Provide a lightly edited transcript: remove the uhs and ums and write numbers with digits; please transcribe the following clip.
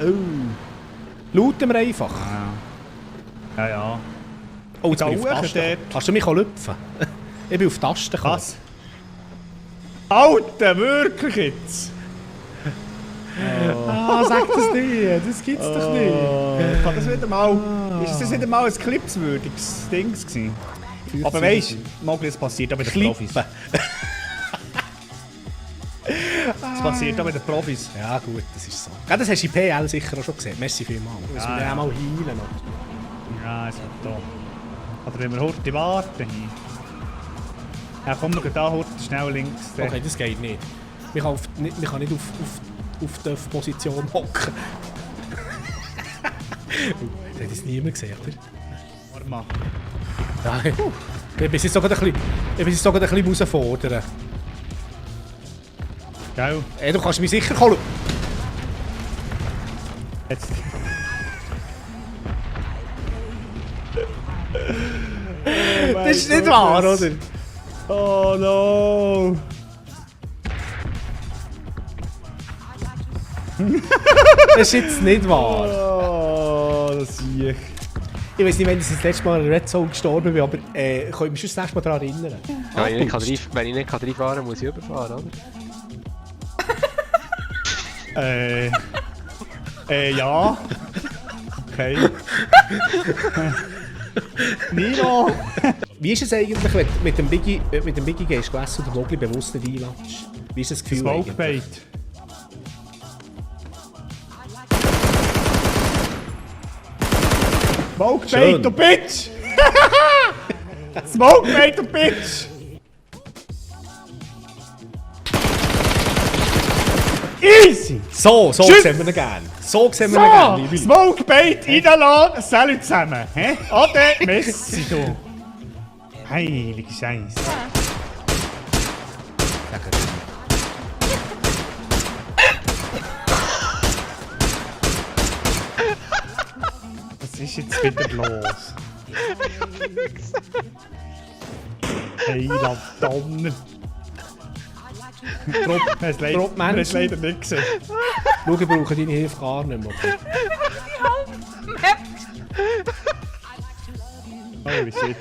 Oh. Looten wir einfach. Ja, ja. Oh, jetzt Da bin ich auf hoch, Tasten. dort. Kannst du mich lüpfen? Ich bin auf Tasten gekommen. Was? Alter, wirklich jetzt? Ah, sag das nicht. Das gibt's doch nicht. Kann das wieder mal... Ist das wieder mal ein clipswürdiges Ding gewesen? Aber weisst du, Mogli, es passiert auch bei den Profis. Es passiert auch bei den Profis. Ja gut, das ist so. Ja, das hast du in PL sicher auch schon gesehen. Merci vielmals. Müssen wir ja. auch mal heilen noch. Ja, es wird da. Oder wenn wir heute warten hier. Ja, komm, wir gehen da heute schnell links. Okay, das geht nicht. Man kann nicht auf die Position hocken. Das hat jetzt niemand gesehen, oder? Warte mal. Ja, ich bin jetzt sogar ein bisschen herausfordern. Gell? Hey, du kannst mich sicher holen. Jetzt. Das ist nicht wahr, oder? Oh no! Das ist jetzt nicht wahr. Oh, das sehe ich. Ich weiß nicht, wenn ich das letzte Mal in der Red Zone gestorben bin, aber kann ich mich schon das nächste Mal daran erinnern. Ja, wenn ich nicht reinfahren kann, muss ich überfahren, oder? Ja. Okay. Nino! Wie ist es eigentlich, wenn du mit dem Biggie gehst, du essen und den Mogli bewusst nicht einlässt? Wie ist das Gefühl Smokebait. Smokebait, du Bitch! Smokebait, du Bitch! Easy! So sehen wir ihn gerne. So sehen wir ihn gerne, liebe Leute. Smokebait reinlassen, salut zusammen. Hä? Ade, Messi, du. Heilige Scheiße. Was ist jetzt wieder los? Hey, Laterne. Wir haben es leider nicht gesehen. Schau, ich brauche deine Hilfe gar nicht mehr. Holy shit.